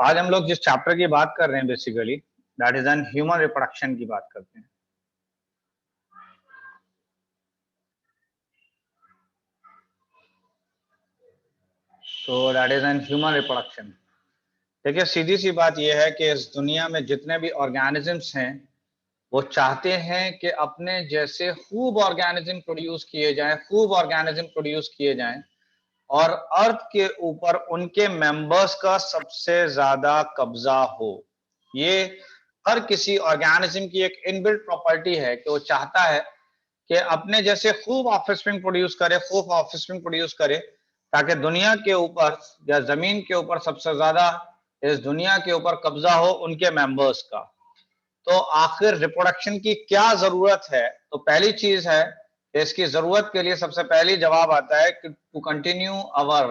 आज हम लोग जिस चैप्टर की बात कर रहे हैं basically that is an human reproduction की बात करते हैं। तो that is an human reproduction. देखिए सीधी सी बात यह है कि इस दुनिया में जितने भी ऑर्गेनिजम्स हैं वो चाहते हैं कि अपने जैसे खूब ऑर्गेनिज्म प्रोड्यूस किए जाएं, और अर्थ के ऊपर उनके मेंबर्स का सबसे ज्यादा कब्जा हो। ये हर किसी ऑर्गेनिज्म की एक इनबिल्ट प्रॉपर्टी है कि वो चाहता है कि अपने जैसे खूब ऑफस्प्रिंग प्रोड्यूस करे ताकि दुनिया के ऊपर या जमीन के ऊपर सबसे ज्यादा इस दुनिया के ऊपर कब्जा हो उनके मेंबर्स का। तो आखिर रिप्रोडक्शन की क्या जरूरत है? तो पहली चीज है, इसकी जरूरत के लिए सबसे पहली जवाब आता है कि टू कंटिन्यू अवर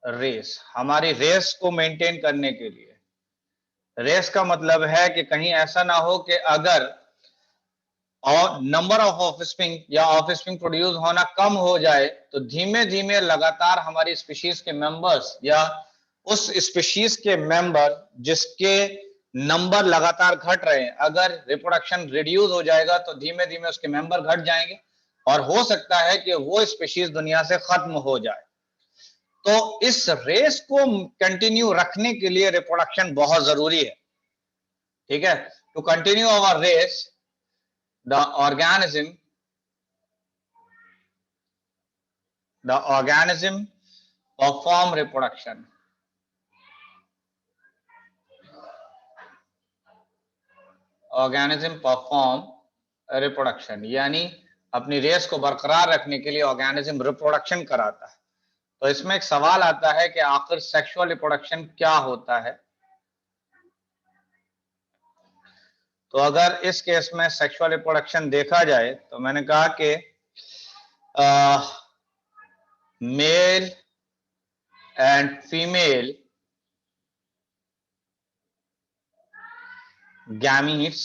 रेस, हमारी रेस को मेंटेन करने के लिए। रेस का मतलब है कि कहीं ऐसा ना हो कि अगर और नंबर ऑफ ऑफस्प्रिंग या ऑफस्प्रिंग प्रोड्यूस होना कम हो जाए तो धीमे धीमे लगातार हमारी स्पीशीज के मेंबर्स या उस स्पीशीज के मेंबर जिसके नंबर लगातार घट रहे हैं, अगर रिप्रोडक्शन रिड्यूस हो जाएगा तो धीमे धीमे उसके मेंबर घट जाएंगे और हो सकता है कि वो स्पीशीज दुनिया से खत्म हो जाए। तो इस रेस को कंटिन्यू रखने के लिए रिप्रोडक्शन बहुत जरूरी है। ठीक है, to continue our race the organism perform reproduction. यानी अपनी रेस को बरकरार रखने के लिए ऑर्गेनिज्म रिप्रोडक्शन कराता है। तो इसमें एक सवाल आता है कि आखिर सेक्सुअल रिप्रोडक्शन क्या होता है? तो अगर इस केस में सेक्सुअल रिप्रोडक्शन देखा जाए तो मैंने कहा कि male and female gametes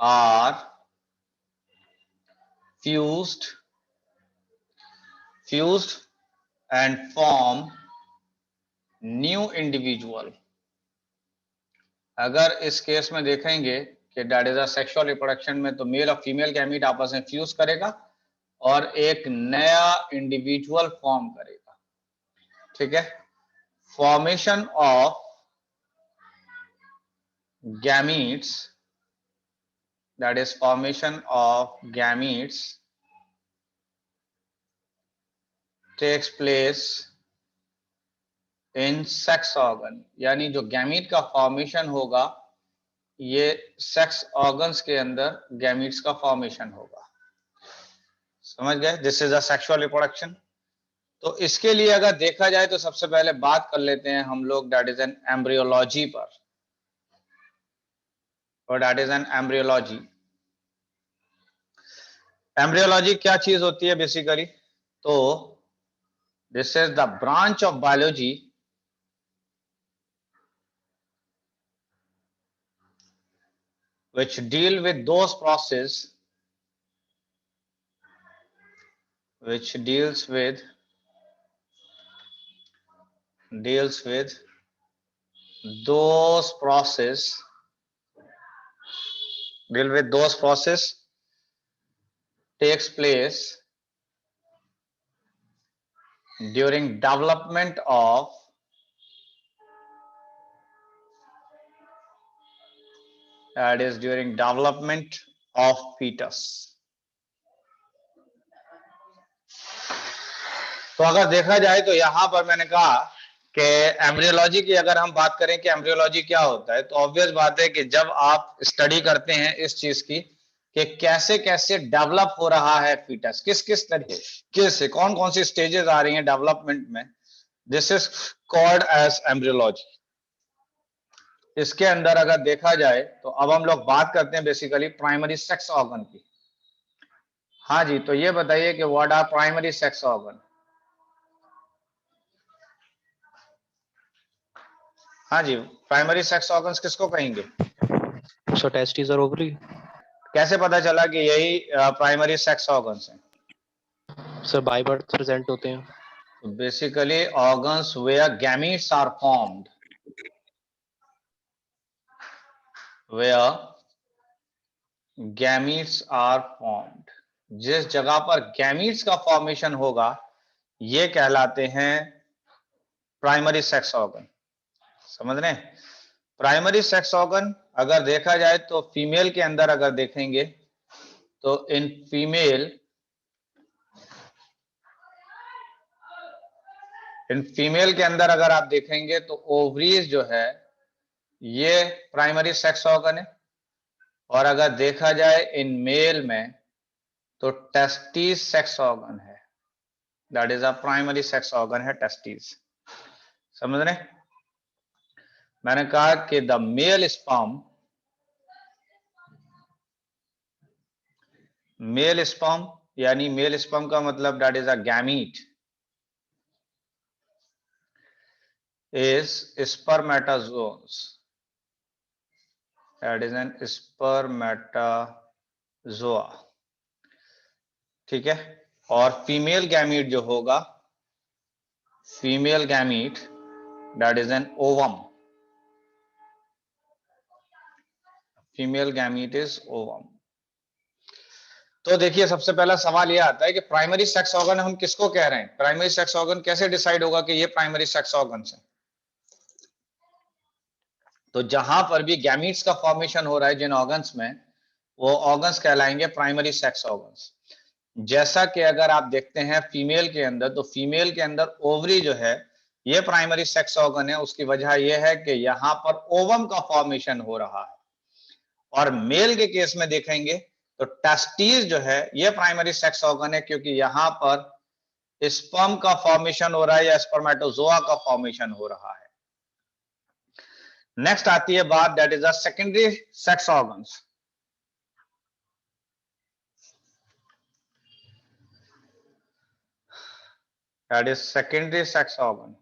are fused and form new individual। अगर इस केस में देखेंगे कि that is a sexual reproduction में तो मेल और फीमेल गैमीट आपस में फ्यूज करेगा और एक नया इंडिविजुअल फॉर्म करेगा। ठीक है, formation of gametes, that is formation of gametes takes place in sex organ. यानी जो गैमीट का फॉर्मेशन होगा ये सेक्स ऑर्गन्स के अंदर गैमीट्स का फॉर्मेशन होगा। समझ गए? This is a sexual reproduction. तो इसके लिए अगर देखा जाए तो सबसे पहले बात कर लेते हैं हम लोग दैट इज एन एम्ब्रियोलॉजी पर, और that is N embryology. Embryology क्या चीज होती है बेसिकली? तो this is the branch of biology which deal with those process which deals with those process takes place during development of fetus। तो अगर देखा जाए तो यहां पर मैंने कहा कि एम्ब्रियोलॉजी की अगर हम बात करें कि एम्ब्रियोलॉजी क्या होता है, तो ऑब्वियस बात है कि जब आप स्टडी करते हैं इस चीज की कि कैसे कैसे डेवलप हो रहा है फीटस, किस किस तरीके से कौन कौन सी स्टेजेस आ रही हैं डेवलपमेंट में, this is called as embryology. इसके अंदर अगर देखा जाए तो अब हम लोग बात करते हैं बेसिकली प्राइमरी सेक्स ऑर्गन की। हाँ जी, तो ये बताइए कि what are primary sex organ? हाँ जी, प्राइमरी सेक्स ऑर्गन्स किसको कहेंगे? So testes or ovary? कैसे पता चला कि यही प्राइमरी सेक्स ऑर्गन्स हैं? सर बाय बर्थ प्रेजेंट होते हैं। So basically organs where gametes are formed, where gametes are formed, जिस जगह पर गैमीट्स का फॉर्मेशन होगा ये कहलाते हैं प्राइमरी सेक्स ऑर्गन। समझ रहे हैं? प्राइमरी सेक्स ऑर्गन अगर देखा जाए तो फीमेल के अंदर अगर देखेंगे तो इन फीमेल के अंदर अगर आप देखेंगे तो ओवरीज जो है ये प्राइमरी सेक्स ऑर्गन है, और अगर देखा जाए इन मेल में तो टेस्टिस सेक्स ऑर्गन है, that is a primary sex organ है टेस्टिस। समझ रहे? मैंने कहा कि द मेल स्पर्म यानी मेल स्पर्म का मतलब that is a gamete is spermatozoons, that is an spermatozoa, ठीक है। और फीमेल गैमीट जो होगा, female gamete that is an ovum, female gamete is ovum. तो देखिए सबसे पहला सवाल यह आता है कि प्राइमरी सेक्स ऑर्गन हम किसको कह रहे हैं? प्राइमरी सेक्स ऑर्गन कैसे डिसाइड होगा कि ये प्राइमरी सेक्स ऑर्गन है? तो जहां पर भी गैमीट्स का फॉर्मेशन हो रहा है जिन ऑर्गन्स में, वो ऑर्गन्स कहलाएंगे प्राइमरी सेक्स ऑर्गन्स। जैसा कि अगर आप देखते हैं फीमेल के अंदर, तो फीमेल के अंदर ओवरी जो है ये प्राइमरी सेक्स ऑर्गन है। उसकी वजह यह है कि यहां पर ओवम का फॉर्मेशन हो रहा है। और मेल के केस में देखेंगे तो टेस्टिस जो है ये प्राइमरी सेक्स ऑर्गन है, क्योंकि यहां पर स्पर्म का फॉर्मेशन हो रहा है या स्पर्मेटोजोआ का फॉर्मेशन हो रहा है। नेक्स्ट आती है बात that is the secondary sex organs. That is secondary sex organ.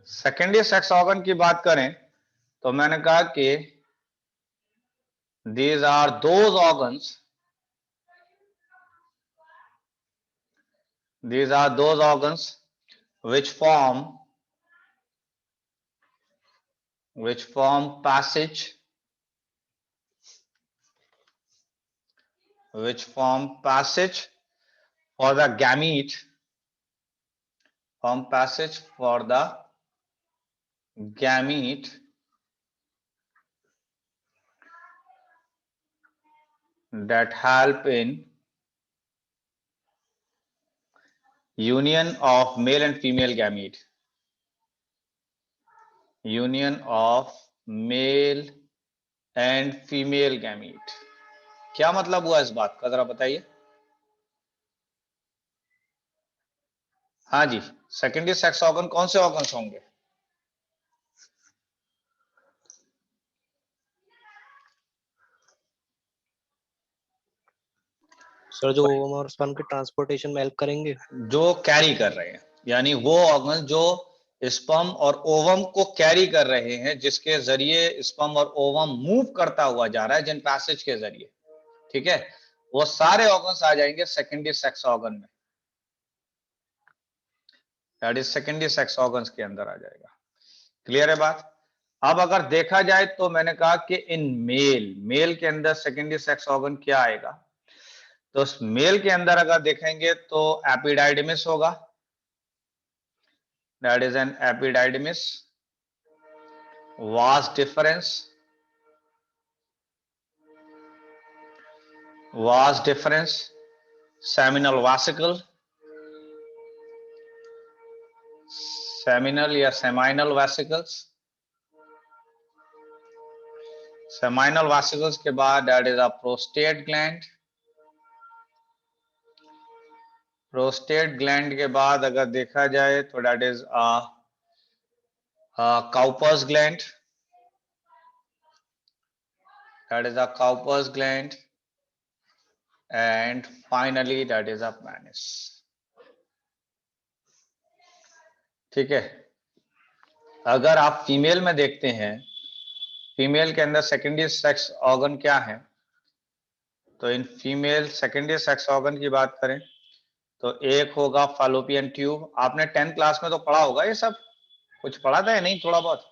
Secondary sex organ की बात करें तो मैंने कहा कि these are those organs, these are those organs which form passage, which form passage for the gamete, form passage for the gamete that help in union of male and female gamete, union of male and female gamete। क्या मतलब हुआ इस बात का, जरा बताइए। हाँ जी, secondary sex organ कौन से ऑर्गन्स होंगे? सर जो ओवम और स्पर्म के ट्रांसपोर्टेशन में हेल्प करेंगे, जो कैरी कर रहे हैं, यानी वो ऑर्गन जो स्पर्म और ओवम को कैरी कर रहे हैं, जिसके जरिए स्पर्म और ओवम मूव करता हुआ जा रहा है जिन पैसेज के जरिए, ठीक है, वो सारे ऑर्गन्स आ जाएंगे सेकेंडरी सेक्स ऑर्गन में, that is secondary sex organs के अंदर आ जाएगा। क्लियर है बात? अब अगर देखा जाए तो मैंने कहा कि इन मेल के अंदर सेकेंडरी सेक्स ऑर्गन क्या आएगा, तो मेल के अंदर अगर देखेंगे तो एपिडाइडिमिस होगा, that is an epididymis, vas deferens, seminal vesicle, seminal या seminal vesicles, seminal vesicles के बाद that is a prostate gland, prostate gland के बाद अगर देखा जाए तो that is a Cowper's gland, that is a Cowper's gland, and finally that is a penis। ठीक है, अगर आप फीमेल में देखते हैं, फीमेल के अंदर सेकेंडरी सेक्स ऑर्गन क्या है? तो in female secondary sex organ की बात करें तो एक होगा फैलोपियन ट्यूब। आपने 10th क्लास में तो पढ़ा होगा ये सब, कुछ पढ़ा था या नहीं थोड़ा बहुत?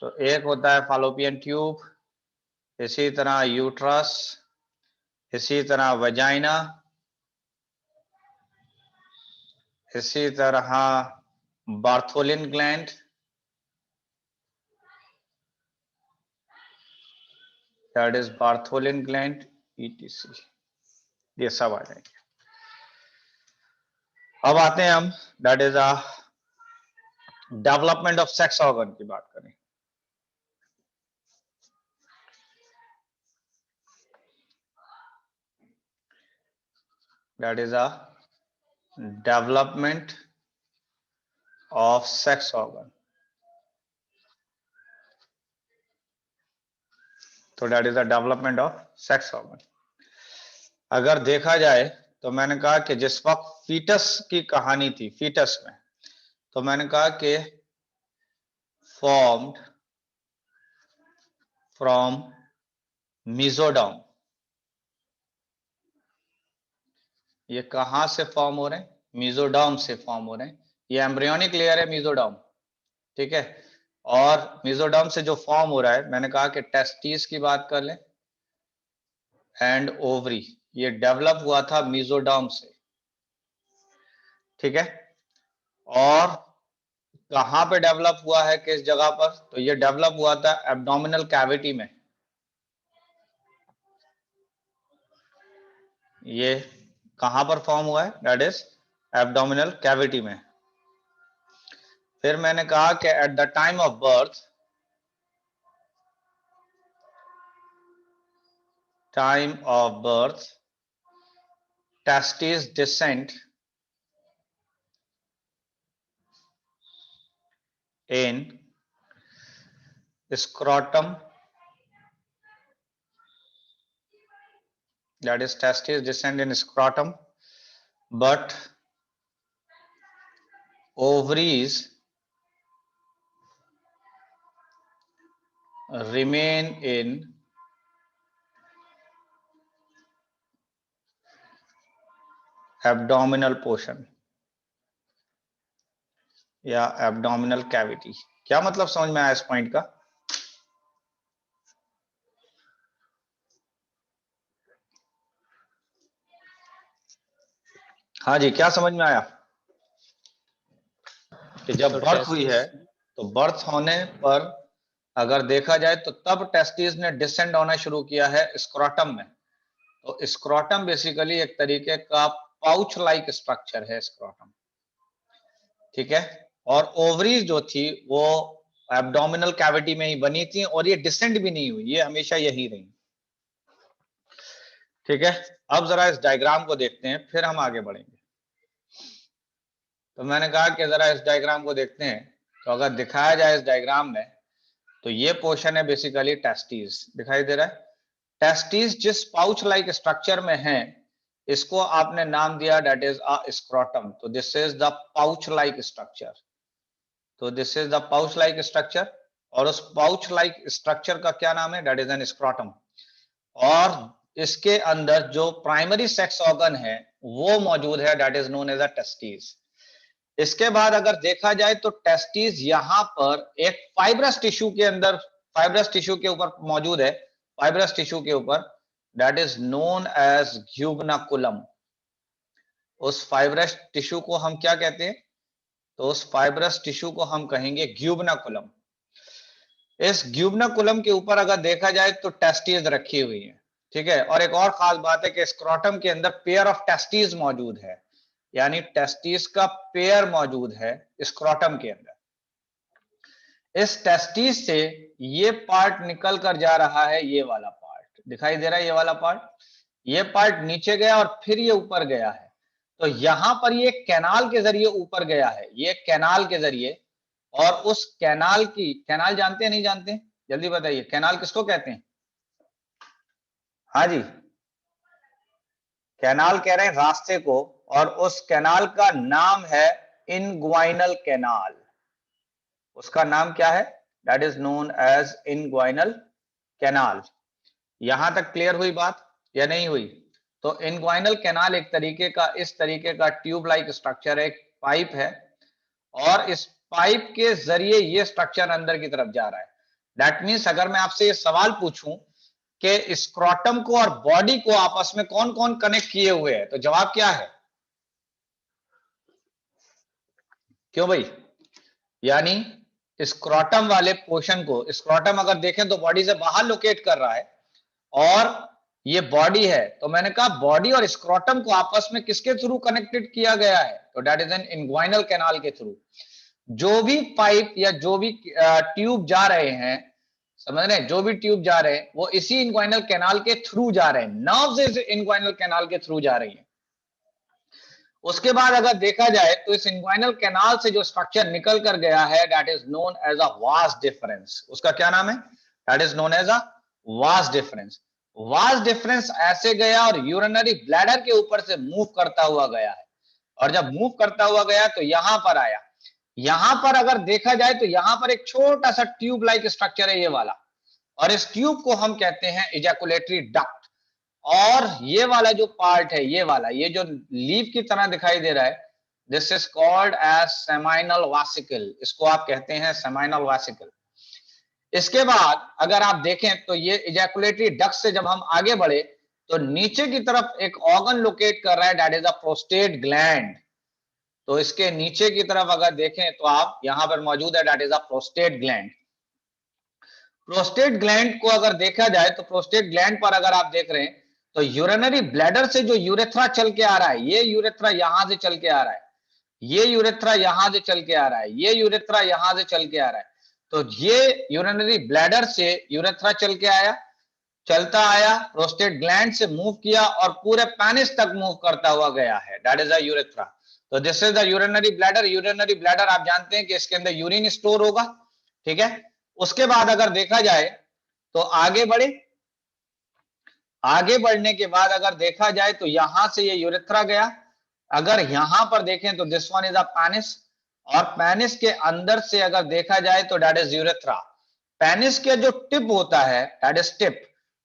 तो एक होता है फैलोपियन ट्यूब, इसी तरह यूट्रस, इसी तरह वजाइना, इसी तरह Bartholin gland, that is Bartholin gland, ETC, ये सब आ जाएंगे। अब आते हैं हम, that is a development of sex organ की बात करें। That is a development of sex organ. तो that is the development of sex organ. अगर देखा जाए तो मैंने कहा कि जिस वक्त फीटस की कहानी थी, फीटस में, तो मैंने कहा कि फॉर्म्ड फ्रॉम मीजोडर्म। ये कहां से फॉर्म हो रहे हैं? मीजोडर्म से फॉर्म हो रहे हैं। ये एम्ब्रियोनिक लेयर है मीजोडर्म, ठीक है। और मीजोडर्म से जो फॉर्म हो रहा है, मैंने कहा कि टेस्टिस की बात कर लें एंड ओवरी, ये डेवलप हुआ था मीजोडर्म से, ठीक है। और कहां पे डेवलप हुआ है, किस जगह पर? तो ये डेवलप हुआ था एब्डोमिनल कैविटी में। ये कहां पर फॉर्म हुआ है? दैट इज एब्डोमिनल कैविटी में। फिर मैंने कहा कि at the time of birth, testes descent in scrotum, that is testes descend in scrotum, but ovaries remain in abdominal portion या एब्डोमिनल कैविटी। क्या मतलब समझ में आया इस पॉइंट का? हाँ जी, क्या समझ में आया? कि जब बर्थ हुई है तो बर्थ होने पर अगर देखा जाए तो तब टेस्टिस ने डिसेंड होना शुरू किया है स्क्रोटम में। तो स्क्रोटम बेसिकली एक तरीके का पाउच लाइक स्ट्रक्चर है स्क्रोटम, ठीक है। और ओवरीज जो थी वो एब्डोमिनल कैविटी में ही बनी थी और ये डिसेंड भी नहीं हुई, ये हमेशा यही रही, ठीक है। अब जरा इस डायग्राम को देखते हैं, फिर हम आगे बढ़ेंगे। तो मैंने कहा कि जरा इस डायग्राम को देखते हैं। तो अगर दिखाया जाए इस डायग्राम में, तो ये पोर्शन है बेसिकली टेस्टिस, दिखाई दे रहा है। टेस्टिस जिस पाउच लाइक स्ट्रक्चर में है, इसको आपने नाम दिया दैट इज अ स्क्रोटम। तो this is the pouch like structure. तो this is the pouch like structure, और उस पाउच लाइक स्ट्रक्चर का क्या नाम है? That is an scrotum. और इसके अंदर जो प्राइमरी सेक्स ऑर्गन है वो मौजूद है, that is known as a testis. इसके बाद अगर देखा जाए तो टेस्टिस यहां पर एक फाइब्रस टिश्यू के अंदर, फाइब्रस टिश्यू के ऊपर मौजूद है, फाइब्रस टिश्यू के ऊपर, दैट इज नोन एज ग्यूबनाकुलम। उस फाइब्रस टिश्यू को हम क्या कहते हैं? तो उस फाइब्रस टिश्यू को हम कहेंगे ग्यूबनाकुलम। इस ग्यूबनाकुलम के ऊपर अगर देखा जाए तो टेस्टिस रखी हुई है, ठीक है। और एक और खास बात है कि स्क्रोटम के अंदर पेयर ऑफ टेस्टिस मौजूद है, यानी टेस्टिस का पेयर मौजूद है स्क्रोटम के अंदर। इस टेस्टिस से ये पार्ट निकल कर जा रहा है, ये वाला पार्ट दिखाई दे रहा है, ये वाला पार्ट, ये पार्ट नीचे गया और फिर ये ऊपर गया है। तो यहां पर ये कैनाल के जरिए ऊपर गया है, ये कैनाल के जरिए। और उस कैनाल की, कैनाल जानते हैं नहीं जानते? जल्दी बताइए, कैनाल किसको कहते हैं? हाँ जी, कैनाल कह रहे हैं रास्ते को, और उस कैनाल का नाम है इनग्वाइनल कैनाल। उसका नाम क्या है? That is known as inguinal canal. यहां तक क्लियर हुई बात या नहीं हुई? तो इनग्वाइनल कैनाल एक तरीके का, इस तरीके का ट्यूब लाइक स्ट्रक्चर, एक पाइप है और इस पाइप के जरिए ये स्ट्रक्चर अंदर की तरफ जा रहा है। दैट मीन्स अगर मैं आपसे ये सवाल पूछूं कि स्क्रोटम को और बॉडी को आपस में कौन कौन कनेक्ट किए हुए हैं, तो जवाब क्या है? क्यों भाई? यानी स्क्रोटम वाले पोर्शन को, स्क्रोटम अगर देखें तो बॉडी से बाहर लोकेट कर रहा है और ये बॉडी है, तो मैंने कहा बॉडी और स्क्रोटम को आपस में किसके थ्रू कनेक्टेड किया गया है? तो that is N inguinal canal के थ्रू। जो भी पाइप या जो भी ट्यूब जा रहे हैं, समझ रहे हैं, जो भी ट्यूब जा रहे हैं वो इसी इनग्वाइनल कैनाल के थ्रू जा रहे हैं, नर्व्स इस इनग्वाइनल कैनाल के थ्रू जा रही हैं। उसके बाद अगर देखा जाए तो इस इनग्वाइनल कैनाल से जो स्ट्रक्चर निकल कर गया है, that is known as a vas deferens. उसका क्या नाम है? That is known as a vas deferens. Vas deferens ऐसे गया और यूरिनरी ब्लैडर के ऊपर से मूव करता हुआ गया है, और जब मूव करता हुआ गया तो यहां पर आया। यहां पर अगर देखा जाए तो यहां पर एक छोटा सा ट्यूब लाइक स्ट्रक्चर है, ये वाला, और इस ट्यूब को हम कहते हैं इजैकुलेटरी डक्ट। और ये वाला जो पार्ट है, ये वाला, ये जो लीफ की तरह दिखाई दे रहा है, this is called as seminal vesicle. इसको आप कहते हैं सेमाइनल वासिकल। इसके बाद अगर आप देखें तो ये इजैकुलेटरी डक्ट से जब हम आगे बढ़े तो नीचे की तरफ एक ऑर्गन लोकेट कर रहा है, that is a prostate gland. तो इसके नीचे की तरफ अगर देखें तो आप यहां पर मौजूद है, that is a prostate gland. Prostate gland को अगर देखा जाए तो प्रोस्टेट ग्लैंड पर अगर आप देख रहे हैं तो यूरिनरी ब्लैडर से जो यूरेथ्रा चल के आ रहा है, ये यूरेथ्रा यहां से चल के आ रहा है, ये यूरेथ्रा यहां से चल के आ रहा है, ये यूरेथ्रा यहां से चल के आ रहा है। तो ये यूरिनरी ब्लैडर से यूरेथ्रा चल के आया, चलता आया, प्रोस्टेट ग्लैंड से मूव किया और पूरे पेनिस तक मूव करता हुआ गया है, दैट इज अ यूरेथ्रा। तो this is the urinary bladder. Urinary bladder आप जानते हैं कि इसके अंदर यूरिन स्टोर होगा, ठीक है। उसके बाद अगर देखा जाए तो आगे बढ़े, आगे बढ़ने के बाद अगर देखा जाए तो यहां से ये यूरेथ्रा गया। अगर यहां पर देखें तो this one is a penis, और पेनिस के अंदर से अगर देखा जाए तो दैट इज यूरेथ्रा। पेनिस के जो टिप होता है, दैट इज टिप।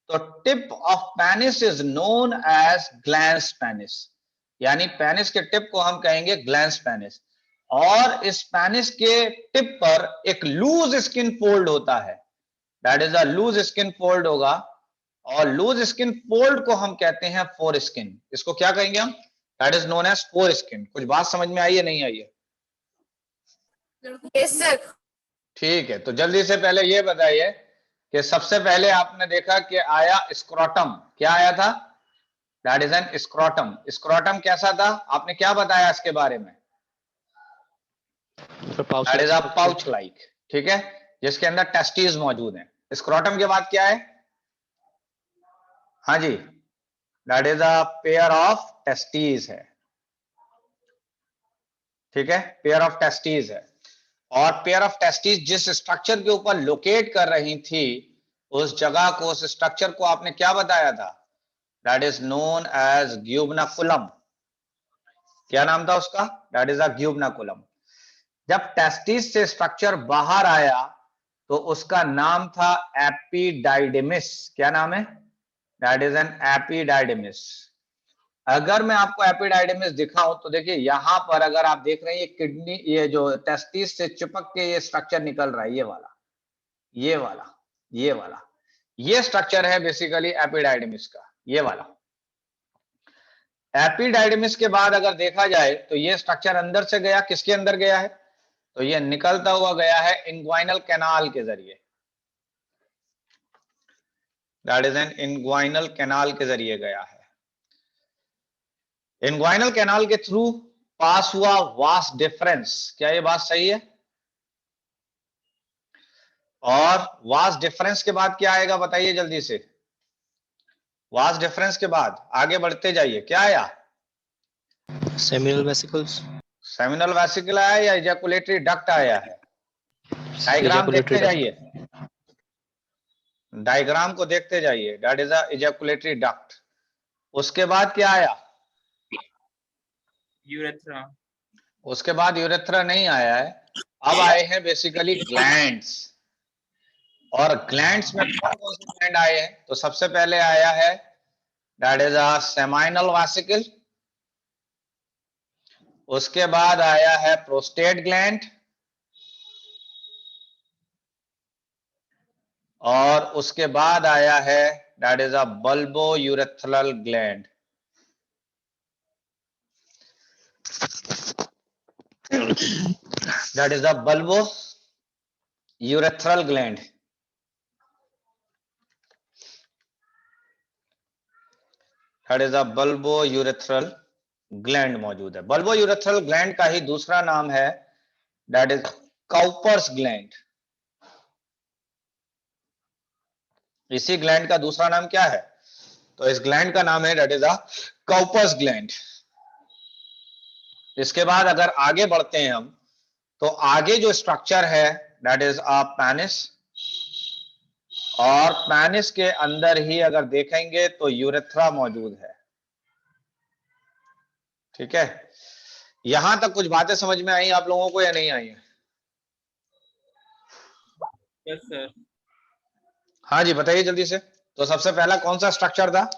तो tip of penis is known as glans penis, यानी पेनिस के टिप को हम कहेंगे ग्लैंस पेनिस। और इस पेनिस के टिप पर एक लूज स्किन फोल्ड होता है, that is a loose skin fold होगा, और लूज स्किन फोल्ड को हम कहते हैं फोर स्किन। इसको क्या कहेंगे हम? That is known as foreskin. कुछ बात समझ में आई है, नहीं आई है? Yes sir. ठीक है, तो जल्दी से पहले ये बताइए कि सबसे पहले आपने देखा कि आया स्क्रोटम। क्या आया था? That is an scrotum. Scrotum कैसा था? आपने क्या बताया इसके बारे में? That is a pouch like, ठीक है, जिसके अंदर टेस्टिस मौजूद हैं। स्क्रोटम के बाद क्या है? हाँ जी, that is a pair of testis है, ठीक है, पेयर ऑफ टेस्टिस है। और पेयर ऑफ टेस्टिस जिस स्ट्रक्चर के ऊपर लोकेट कर रही थी, उस जगह को, उस स्ट्रक्चर को आपने क्या बताया था? That is known as gubernaculum. क्या नाम था उसका? That is a gubernaculum. जब टेस्टिस से स्ट्रक्चर बाहर आया तो उसका नाम था एपिडाइडिमिस। क्या नाम है? That is an epididymis. अगर मैं आपको एपिडाइडिमिस दिखाऊं तो देखिए यहां पर अगर आप देख रहे हैं ये किडनी, ये जो टेस्टिस से चिपक के ये स्ट्रक्चर निकल रहा है, ये वाला, ये वाला, ये वाला, ये स्ट्रक्चर है बेसिकली एपिडाइडिमिस का, ये वाला। एपिडाइडिमिस के बाद अगर देखा जाए तो ये स्ट्रक्चर अंदर से गया, किसके अंदर गया है? तो ये निकलता हुआ गया है इनग्वाइनल कैनाल के जरिए, that is N inguinal canal के जरिए गया है। इनग्वाइनल कैनाल के थ्रू पास हुआ वास डिफरेंस। क्या ये बात सही है? और वास डिफरेंस के बाद क्या आएगा बताइए जल्दी से। वास डिफरेंस के बाद आगे बढ़ते जाइए, क्या आया? Seminal vesicles. सेमिनल वेसिकल आया या इजैकुलेटरी डक्ट आया है? डायग्राम देखते जाइए, डायग्राम को देखते जाइए, that is a ejaculatory duct. उसके बाद क्या आया? यूरेथ्रा। उसके बाद यूरेथ्रा नहीं आया है, अब आए हैं बेसिकली ग्लैंड्स। और ग्लैंड्स में कौन कौन से ग्लैंड आए हैं? तो सबसे पहले आया है that is a seminal vesicle, उसके बाद आया है प्रोस्टेट ग्लैंड, और उसके बाद आया है that is a bulbo urethral gland. That is a bulbo urethral gland. That is a bulbo urethral gland मौजूद है। बल्बो यूरेथ्रल ग्लैंड का ही दूसरा नाम है दैट इज काउपर्स ग्लैंड। इसी ग्लैंड का दूसरा नाम क्या है? तो इस ग्लैंड का नाम है that is a Cowper's gland. इसके बाद अगर आगे बढ़ते हैं हम, तो आगे जो स्ट्रक्चर है दैट इज अ पेनिस, और पेनिस के अंदर ही अगर देखेंगे तो यूरेथ्रा मौजूद है। ठीक है, यहां तक कुछ बातें समझ में आई आप लोगों को या नहीं आई? Yes sir. हाँ जी, बताइए जल्दी से। तो सबसे पहला कौन सा स्ट्रक्चर था?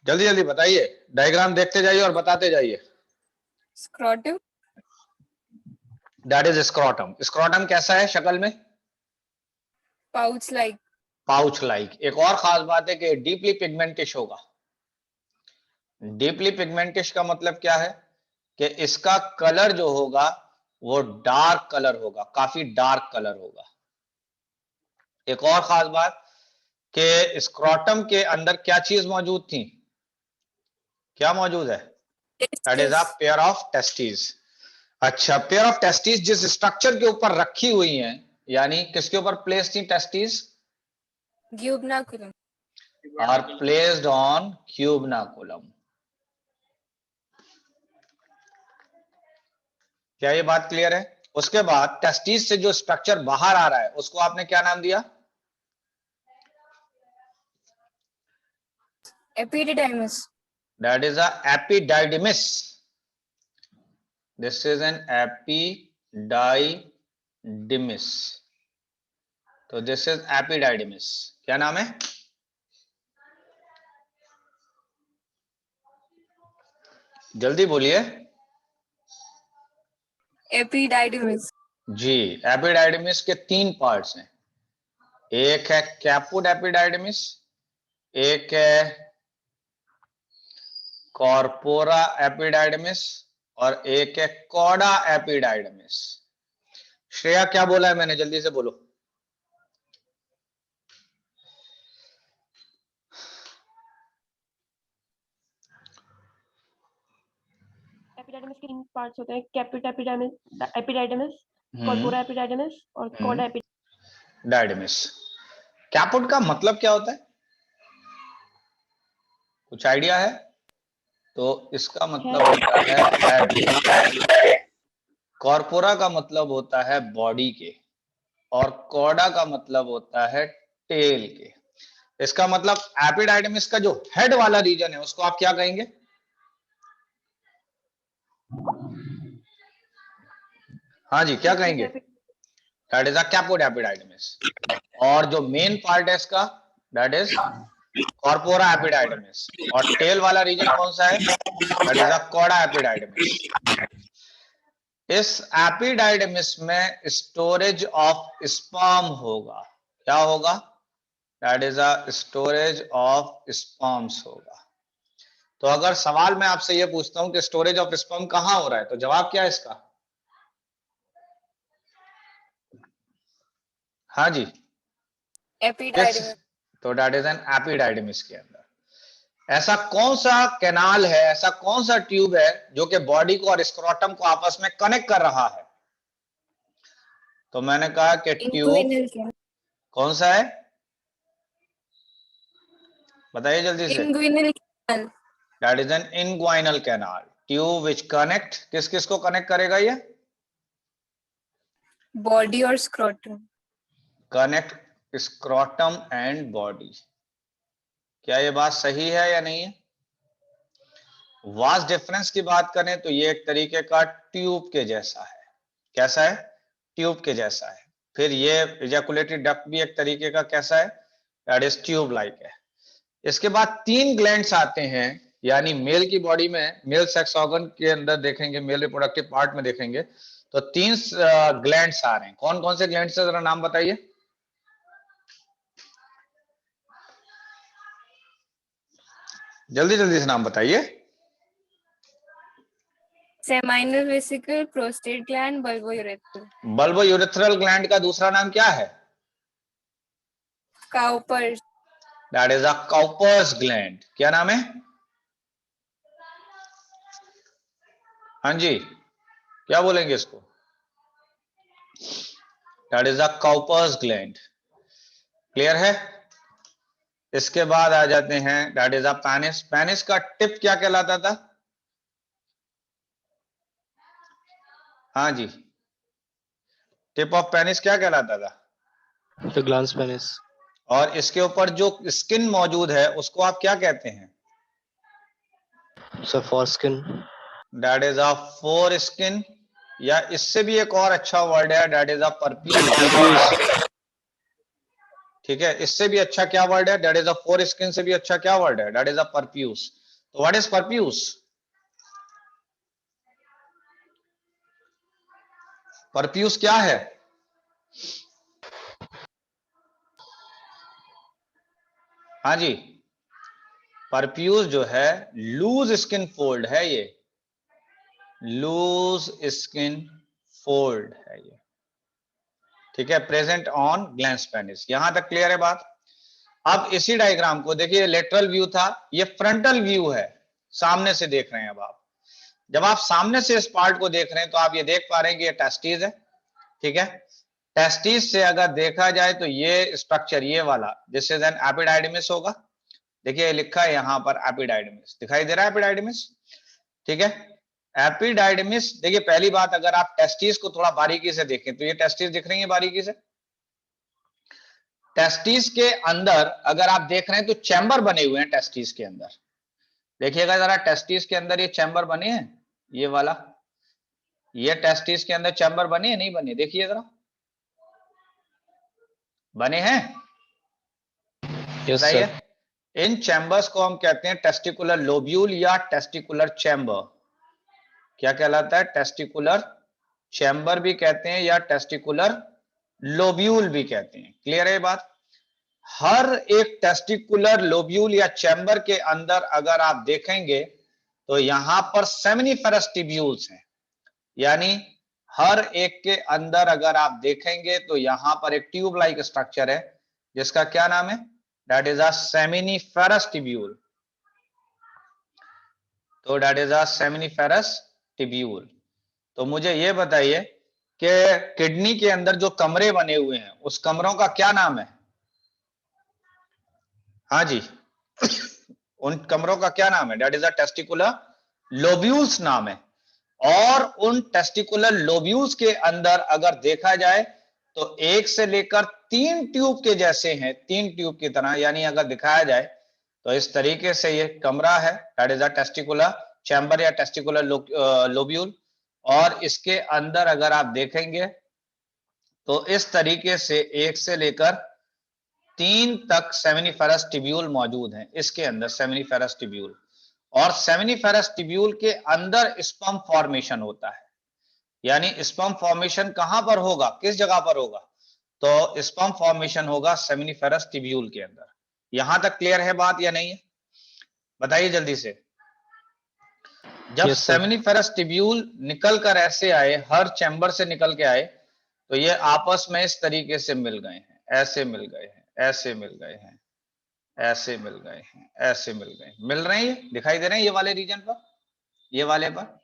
जल्दी जल्दी बताइए, डायग्राम देखते जाइए और बताते जाइए। Scrotum. That is scrotum. Scrotum कैसा है शक्ल में? Pouch like. Pouch like. एक और खास बात है कि डीपली पिगमेंटिश होगा। डीपली पिगमेंटिश का मतलब क्या है कि इसका कलर जो होगा वो डार्क कलर होगा, काफी डार्क कलर होगा। एक और खास बात कि स्क्रोटम के अंदर क्या चीज मौजूद थी? क्या मौजूद है? That is a pair of testis. अच्छा, पेयर ऑफ टेस्टिस जिस स्ट्रक्चर के ऊपर रखी हुई हैं, यानी किसके ऊपर प्लेस थी testis? Gubernaculum. Are placed on gubernaculum. क्या ये बात क्लियर है? उसके बाद टेस्टिस से जो स्ट्रक्चर बाहर आ रहा है उसको आपने क्या नाम दिया? Epididymis. That is a epididymis. This is an epididymis. तो this is epididymis. क्या नाम है? जल्दी बोलिए एपिडाइडमिस। जी। एपिडाइडमिस के तीन पार्ट्स हैं। एक है कैपुड एपिडाइडमिस, एक है कॉर्पोरा एपिडाइडमिस, और एक है कॉडा एपिडाइडमिस। श्रेया क्या बोला है मैंने? जल्दी से बोलो। एपिडाइडमिस के तीन पार्ट्स होते हैं, कैपिट एपिडाइडमिस, कॉर्पोरा एपिडाइडमिस और कॉडा डायडमिस। कैपुड का मतलब क्या होता है? कुछ आइडिया है? तो इसका मतलब होता है हेड, कॉर्पोरा का मतलब होता है बॉडी के, और कॉडा का मतलब होता है टेल के। इसका मतलब एपिडाइडमिस का जो हेड वाला रीजन है उसको आप क्या कहेंगे? हाँ जी, क्या कहेंगे? That is a caput epididymis. और जो मेन पार्ट है इसका दैट इज कॉर्पोरा एपिडाइडमिस, और टेल वाला रीजन कौन सा है? That is a cauda epididymis. इस एपिडाइडमिस में स्टोरेज ऑफ स्पर्म होगा। क्या होगा? That is a storage of sperms होगा। तो अगर सवाल मैं आपसे ये पूछता हूं कि स्टोरेज ऑफ स्पर्म कहां हो रहा है, तो जवाब क्या है इसका? हाँ जी, एपिडाइडमिस। तो दैट इज एन एपिडाइडमिस के अंदर। ऐसा कौन सा कैनाल है, ऐसा कौन सा ट्यूब है जो कि बॉडी को और स्क्रोटम को आपस में कनेक्ट कर रहा है? तो मैंने कहा कि ट्यूब कौन सा है? बताइए जल्दी से। Inguinal canal. That is N inguinal canal, tube which connect किस किस को कनेक्ट करेगा? ये बॉडी और scrotum. Connect scrotum and body. क्या ये बात सही है या नहीं है? वास्ट डिफरेंस की बात करें तो ये एक तरीके का ट्यूब के जैसा है। कैसा है, ट्यूब के जैसा है। फिर ये इजैकुलेटरी डक्ट भी एक तरीके का कैसा है, दैट इज ट्यूब लाइक है। इसके बाद 3 ग्लैंड्स आते हैं, यानी मेल की बॉडी में, मेल सेक्स ऑर्गन के अंदर देखेंगे, मेल रिप्रोडक्टिव पार्ट में देखेंगे तो 3 ग्लैंड्स आ रहे हैं। कौन कौन से ग्लैंड्स है, जरा नाम बताइए। जल्दी जल्दी से नाम बताइए। Seminal vesicle, prostate gland, bulbourethral. Bulbourethral gland का दूसरा नाम क्या है, Cowper's. That is a Cowper's gland. क्या नाम है, हाँ जी क्या बोलेंगे इसको, that is a Cowper's gland. Clear है। इसके बाद आ जाते हैं, that is a penis. Penis का टिप क्या कहलाता था, हाँ जी, टिप ऑफ पेनिस क्या कहलाता था, The glans penis. और इसके ऊपर जो स्किन मौजूद है उसको आप क्या कहते हैं, So foreskin. That is a four skin, या इससे भी एक और अच्छा वर्ड है, दैट इज अ परप्यूज। ठीक है, इससे भी अच्छा क्या वर्ड है, that is a four skin से भी अच्छा क्या वर्ड है, दैट इज अ परप्यूज। तो व्हाट इज परप्यूज, परप्यूज क्या है, हाँ जी, परप्यूज जो है लूज स्किन फोल्ड है, ये लूज स्किन फोल्ड है ये, ठीक है, प्रेजेंट ऑन ग्लैंस पेनिस। यहां तक क्लियर है बात। अब इसी डायग्राम को देखिए, लेटरल व्यू था, ये फ्रंटल व्यू है, सामने से देख रहे हैं अब आप। जब आप सामने से इस पार्ट को देख रहे हैं तो आप ये देख पा रहे हैं कि ये टेस्टिस है, ठीक है। टेस्टिस से अगर देखा जाए तो ये स्ट्रक्चर, ये वाला, दिस इज एन एपिडाइडिमिस होगा। देखिए लिखा है यहां पर एपिडाइडिमिस, दिखाई दे रहा है एपिडाइडिमिस, ठीक है। एपिडाइडिमिस, देखिए पहली बात, अगर आप टेस्टिस को थोड़ा बारीकी से देखें तो ये टेस्टिस दिख रही है बारीकी से। टेस्टिस के अंदर अगर आप देख रहे हैं तो चैम्बर बने हुए हैं टेस्टिस के अंदर, देखिएगा जरा, टेस्टिस के अंदर ये चैम्बर बने हैं, ये वाला, ये टेस्टिस के अंदर चैम्बर बने हैं नहीं बने, देखिए जरा, बने हैं, Yes बताइए। sir. इन चैम्बर्स को हम कहते हैं टेस्टिकुलर लोब्यूल या टेस्टिकुलर चैम्बर। क्या कहलाता है, टेस्टिकुलर चैम्बर भी कहते हैं या टेस्टिकुलर लोब्यूल भी कहते हैं। क्लियर है ये बात। हर एक टेस्टिकुलर लोब्यूल या चैम्बर के अंदर अगर आप देखेंगे तो यहां पर सेमिनिफेरस टिब्यूल्स हैं, यानी हर एक के अंदर अगर आप देखेंगे तो यहां पर एक ट्यूब लाइक स्ट्रक्चर है जिसका क्या नाम है, that is a seminiferous tubule. तो that is a seminiferous tubule. तो मुझे ये बताइए कि किडनी के अंदर जो कमरे बने हुए हैं उस कमरों का क्या नाम है, हाँ जी उन कमरों का क्या नाम है, that is a testicular lobules नाम है। और उन टेस्टिकुलर लोब्यूल्स के अंदर अगर देखा जाए तो 1 से लेकर 3 ट्यूब के जैसे हैं, 3 ट्यूब की तरह, यानी अगर दिखाया जाए तो इस तरीके से ये कमरा है, that is a testicular chamber या टेस्टिकुलर लोब्यूल। और इसके अंदर अगर आप देखेंगे तो इस तरीके से 1 से लेकर 3 तक सेमिनिफेरस टिब्यूल मौजूद हैं इसके अंदर, सेमिनिफेरस टिब्यूल। और सेमिनिफेरस टिब्यूल के अंदर स्पर्म फॉर्मेशन होता है, यानी स्पर्म फॉर्मेशन कहां पर होगा, किस जगह पर होगा, तो स्पर्म फॉर्मेशन होगा सेमिनिफेरस टिब्यूल के अंदर। यहां तक क्लियर है बात या नहीं है, बताइए जल्दी से। जब Yes sir. सेमिनिफेरस टिब्यूल निकल कर ऐसे आए, हर चैम्बर से निकल के आए, तो ये आपस में इस तरीके से मिल गए हैं, ऐसे मिल गए हैं, ऐसे मिल गए हैं, ऐसे मिल गए हैं, ऐसे मिल गए, मिल रहे हैं, ये दिखाई दे रहे हैं ये वाले रीजन पर, ये वाले पर।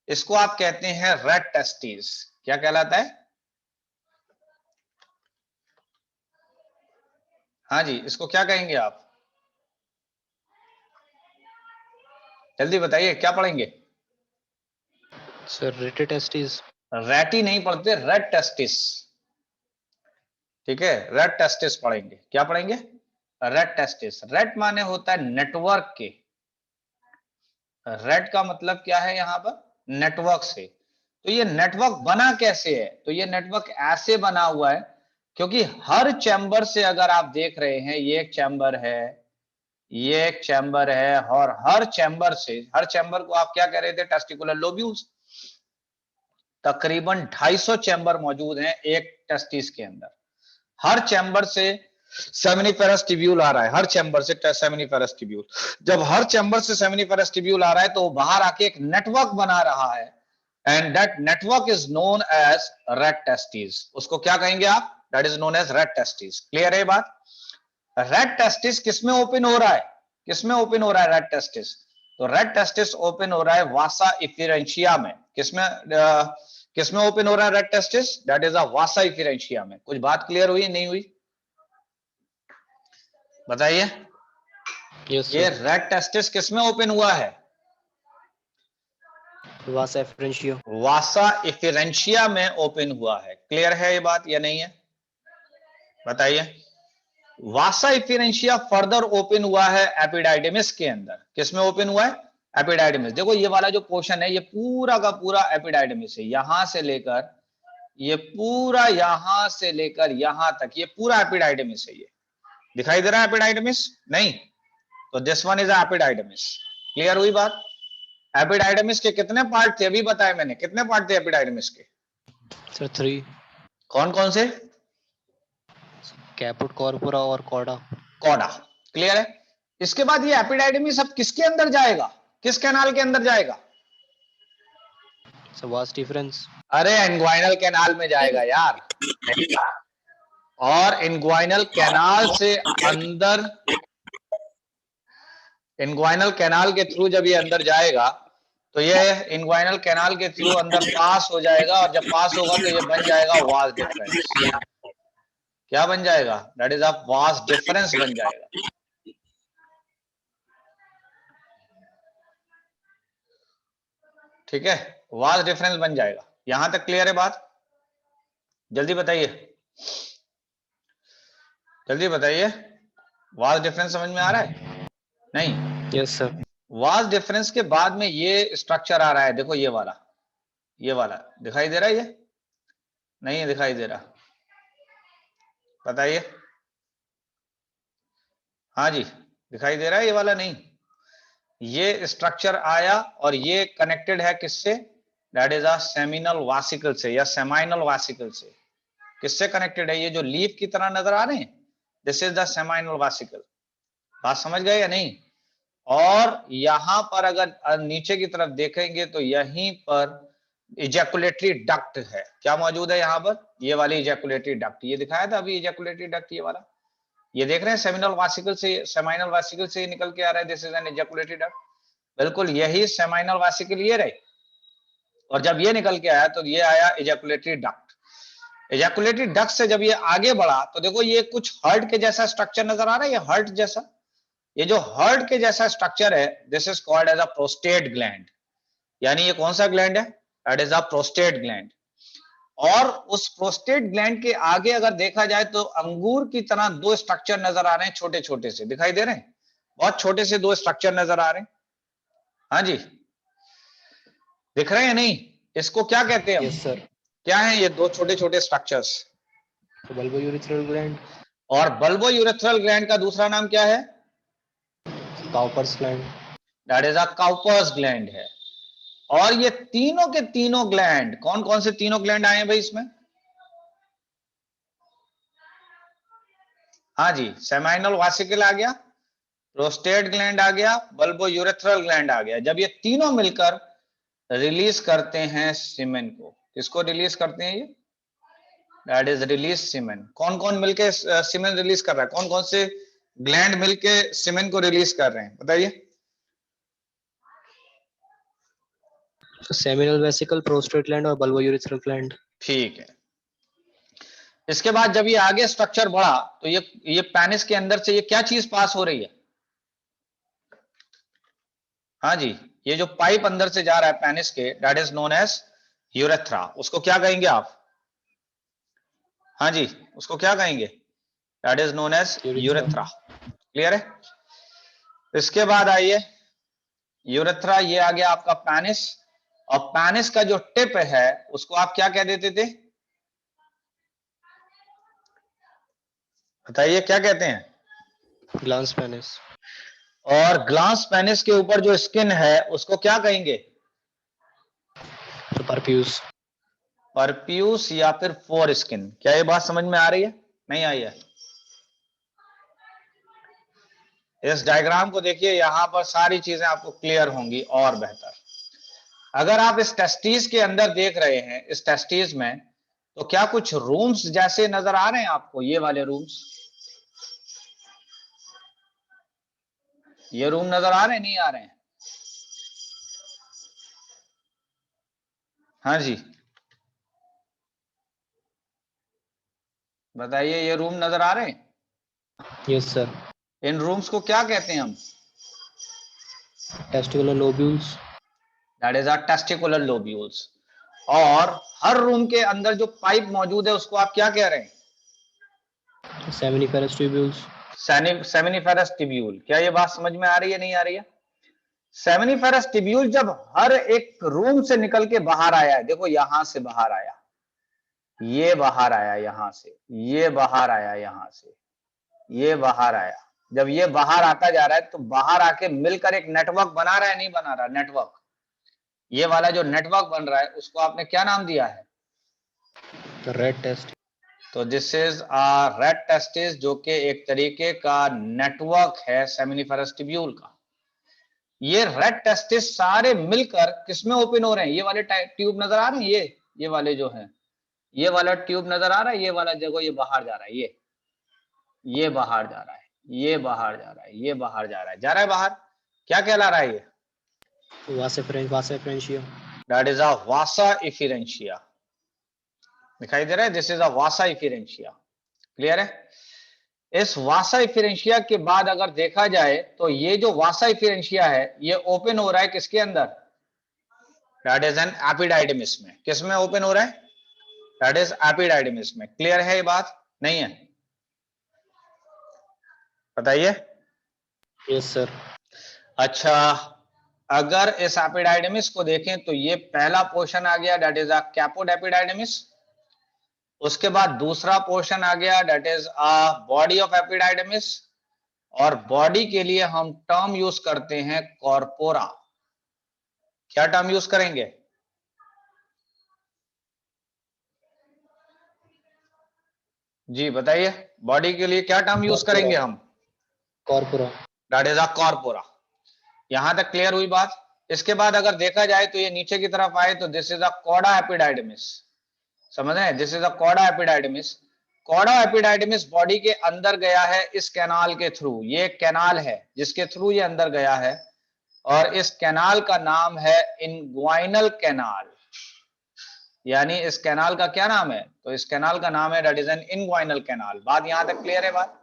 इसको आप कहते हैं रेड टेस्टिस। क्या कहलाता है, हाँ जी, इसको क्या कहेंगे आप, जल्दी बताइए क्या पढ़ेंगे। Sir rated testes. रैटी नहीं पढ़ते, रेड टेस्टिस, ठीक है, रेड टेस्टिस पढ़ेंगे। क्या पढ़ेंगे, रेड टेस्टिस। रेड माने होता है नेटवर्क के, रेड का मतलब क्या है यहां पर, नेटवर्क से। तो ये नेटवर्क बना कैसे है? तो ये नेटवर्क ऐसे बना हुआ है क्योंकि हर चैम्बर से अगर आप देख रहे हैं, ये एक चैम्बर है, ये एक चैम्बर है, और हर चैम्बर से, हर चैम्बर को आप क्या कह रहे थे? Testicular lobules. तकरीबन 250 चैम्बर मौजूद हैं एक टेस्टिस के अंदर। हर चैम्बर से सेमिनिफेरस ट्यूब्यूल आ रहा है, हर चैम्बर से सेमिनिफेरस ट्यूब्यूल। जब हर चैम्बर से सेमिनिफेरस ट्यूब्यूल आ रहा है तो वो बाहर आके एक नेटवर्क बना रहा है, and that network is known as rete testis. उसको क्या कहेंगे आप? That is known as rete testis. Clear है ये बात? रेड टेस्टिस किसमें ओपन हो रहा है? किसमें ओपन हो रहा है रेड टेस्टिस? तो रेड टेस्टिस ओपन हो रहा है वासा इफिरेंशिया में। किसमें ओपन हो रहा है rete testis? That is a vasa efferentia में। कुछ बात क्लियर हुई नहीं हुई? बताइए। यस ये सर। रेड टेस्टिस किसमें ओपन हुआ है? वासा एफरेंशियो। वासा इफिरेंशिया में ओपन हुआ है। क्लियर है ये बात या नहीं है? बताइए। वासा इफिरेंशिया फर्दर ओपन हुआ है एपिडाइडिमिस के अंदर। किसमें ओपन हुआ है? एपिडाइडिमिस। देखो ये वाला जो पोर्शन है ये पूरा का पूरा एपिडाइडिमिस है, यहां से लेकर ये पूरा, यहां से लेकर यहां तक ये पूरा एपिडाइडिमिस है। ये दिखाई दे रहा है एपिडाइडिमिस? नहीं? तो दिस वन इज एपिडाइडिमिस। क्लियर हुई बात? एपिडाइडिमिस के कितने पार्ट थे? अभी बताए मैंने, कितने पार्ट थे एपिडाइडिमिस के? सर 3। कौन कौन से? कैपुट, कॉर्पोरा और कॉर्डा। कॉडा। क्लियर है? इसके बाद ये एपिडाइडिमिस अब किसके अंदर जाएगा? किस कैनाल के अंदर जाएगा? Sir vas deferens. अरे इंग्वाइनल कैनाल में जाएगा यार। और इंग्वाइनल कैनाल से अंदर, इंग्वाइनल कैनाल के थ्रू जब ये अंदर जाएगा तो ये इंग्वाइनल कैनाल के थ्रू अंदर पास हो जाएगा, और जब पास होगा तो ये बन जाएगा वास डिफरेंस। क्या बन जाएगा? That is a vas difference बन जाएगा। ठीक है? वास डिफरेंस बन जाएगा। यहां तक क्लियर है बात? जल्दी बताइए, जल्दी बताइए। वास डिफरेंस समझ में आ रहा है? नहीं? Yes sir. वास डिफरेंस के बाद में ये स्ट्रक्चर आ रहा है, देखो ये वाला, ये वाला दिखाई दे रहा है? ये नहीं दिखाई दे रहा? बताइए। हाँ जी, दिखाई दे रहा है ये वाला? नहीं, ये स्ट्रक्चर आया और ये कनेक्टेड है किससे? दैट इज अ सेमिनल वासिकल से या सेमाइनल वासिकल से। किससे कनेक्टेड है? ये जो लीफ की तरह नजर आ रहे हैं, दिस इज द सेमाइनल वासिकल। बात समझ गए या नहीं? और यहां पर अगर नीचे की तरफ देखेंगे तो यहीं पर इजैकुलेटरी डक्ट है। क्या मौजूद है यहां पर? ये वाली इजैकुलेटरी डक्ट, ये दिखाया था अभी इजैकुलेटरी डक्ट, ये वाला, ये देख रहे हैं सेमिनल वासिकल से, सेमाइनल वासिकल से निकल के आ रहा है। This is an ejaculatory duct. बिल्कुल यही सेमाइनल वासिकल ये रहे, और जब ये निकल के आया तो ये आया इजैकुलेटरी डक्ट। इजैकुलेटरी डक्ट से जब ये आगे बढ़ा तो देखो ये कुछ हर्ट के जैसा स्ट्रक्चर नजर आ रहा है, ये हर्ट जैसा, ये जो हर्ट के जैसा स्ट्रक्चर है, this is called as a prostate gland. यानी ये कौन सा ग्लैंड है? That is a prostate gland. और उस प्रोस्टेट ग्लैंड के आगे अगर देखा जाए तो अंगूर की तरह दो स्ट्रक्चर नजर आ रहे हैं, छोटे छोटे से दिखाई दे रहे हैं, बहुत छोटे से दो स्ट्रक्चर नजर आ रहे हैं। हाँ जी, दिख रहे हैं नहीं? इसको क्या कहते हैं? Yes sir. क्या है ये दो छोटे छोटे स्ट्रक्चर्स? Bulbo urethral gland. और बल्बो यूरेथ्रल ग्लैंड का दूसरा नाम क्या है? Cowper's gland. That is a Cowper's gland है। और ये तीनों के तीनों ग्लैंड, कौन कौन से तीनों ग्लैंड आए हैं भाई इसमें? हाँ जी, सेमाइनल वासिकल आ गया, प्रोस्टेट ग्लैंड आ गया, बल्बो यूरेथ्रल ग्लैंड आ गया। जब ये तीनों मिलकर रिलीज करते हैं सीमेन को, किसको रिलीज करते हैं ये? दैट इज रिलीज सीमेन। कौन कौन मिलके सीमेन रिलीज कर रहा है? कौन कौन से ग्लैंड मिलके सीमेन को रिलीज कर रहे हैं? बताइए। सेमिनल वेसिकल, प्रोस्टेट ग्लैंड और बल्बो यूरिथ्रल ग्लैंड। ठीक है। इसके बाद जब ये आगे स्ट्रक्चर बढ़ा तो ये पेनिस के अंदर से ये क्या चीज पास हो रही है? हाँ जी, ये जो पाइप अंदर से जा रहा है पेनिस के, that is known as urethra. उसको क्या कहेंगे आप? हाँ जी, उसको क्या कहेंगे? That is known as urethra. Clear है? इसके बाद आइए, यूरेथ्रा ये आ गया आपका पेनिस, और पेनिस का जो टिप है उसको आप क्या कह देते थे? बताइए क्या कहते हैं? Glans penis. और ग्लास पेनिस के ऊपर जो स्किन है उसको क्या कहेंगे? परफ्यूज। परप्यूस या फिर फोर स्किन। क्या ये बात समझ में आ रही है? नहीं आई है? इस डायग्राम को देखिए, यहां पर सारी चीजें आपको क्लियर होंगी और बेहतर। अगर आप इस टेस्टिस के अंदर देख रहे हैं, इस टेस्टिस में, तो क्या कुछ रूम्स जैसे नजर आ रहे हैं आपको? ये वाले रूम्स, ये रूम नजर आ रहे हैं, नहीं आ रहे हैं? हाँ जी बताइए, ये रूम नजर आ रहे हैं? Yes sir. इन रूम्स को क्या कहते हैं हम? Testicular lobules. That is are testicular lobules. और हर रूम के अंदर जो पाइप मौजूद है उसको आप क्या कह रहे हैं? Seminiferous tubules. Seminiferous tubule. क्या ये बात समझ में आ रही है, नहीं आ रही है? सेमिनिफेरस टिब्यूल जब हर एक रूम से निकल के बाहर आया है, देखो यहां से बाहर आया, ये बाहर आया यहां से, ये बाहर आया यहां से, ये बाहर आया। जब ये बाहर आता जा रहा है तो बाहर आके मिलकर एक नेटवर्क बना रहा है, नहीं बना रहा? नेटवर्क। ये वाला जो नेटवर्क बन रहा है उसको आपने क्या नाम दिया है? Rete test. तो this is a rete testis, जो कि एक तरीके का नेटवर्क है सेमिनिफेरस टिब्यूल का। ये रेड टेस्टिस सारे मिलकर किसमें ओपन हो रहे हैं? ये वाले ट्यूब नजर आ रहे हैं, ये वाले जो हैं, ये वाला ट्यूब नजर आ रहा है, ये वाला जगह, ये बाहर जा रहा है, ये बाहर जा रहा है, ये बाहर जा रहा है, ये बाहर जा रहा है, जा रहा है बाहर। क्या कहला रहा है ये? Vasa efferentia. That is a vasa efferentia. दिखाई दे रहा है? This is a vasa efferentia. Clear है? इस वासा इफिरेंशिया के बाद अगर देखा जाए तो ये जो वासा इफिरेंशिया है ये ओपन हो रहा है किसके अंदर? दैट इज एन एपिडाइडिमिस में। किस में ओपन हो रहा है? दैट इज एपिडाइडिमिस में। क्लियर है ये बात, नहीं है? बताइए। Yes sir. अच्छा, अगर इस एपिडाइडिमिस को देखें तो ये पहला पोर्शन आ गया, दैट इज अ कैपोड एपिडाइडिमिस। उसके बाद दूसरा पोर्शन आ गया, that is a body of epididymis. और बॉडी के लिए हम टर्म यूज करते हैं कॉर्पोरा। क्या टर्म यूज करेंगे? जी बताइए, बॉडी के लिए क्या टर्म यूज करेंगे हम? Corpora. That is a corpora. यहां तक क्लियर हुई बात? इसके बाद अगर देखा जाए तो ये नीचे की तरफ आए तो this is a cauda epididymis. समझ रहे हैं? This is a cauda epididymis. Cauda epididymis body के अंदर गया है इस कैनाल के थ्रू। ये कैनाल है जिसके थ्रू ये अंदर गया है, और इस कैनाल का नाम है इनग्वाइनल कैनाल। यानी इस कैनाल का क्या नाम है? तो इस कैनाल का नाम है that is N inguinal canal. बात यहां तक क्लियर है बात?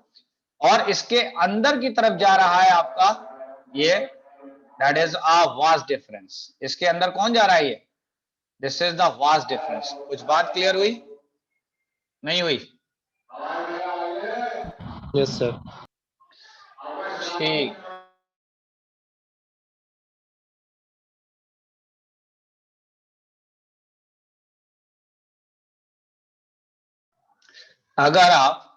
और इसके अंदर की तरफ जा रहा है आपका ये, that is a vast difference. इसके अंदर कौन जा रहा है? ये, this is the vast difference. कुछ बात क्लियर हुई, नहीं हुई? Yes sir. ठीक। अगर आप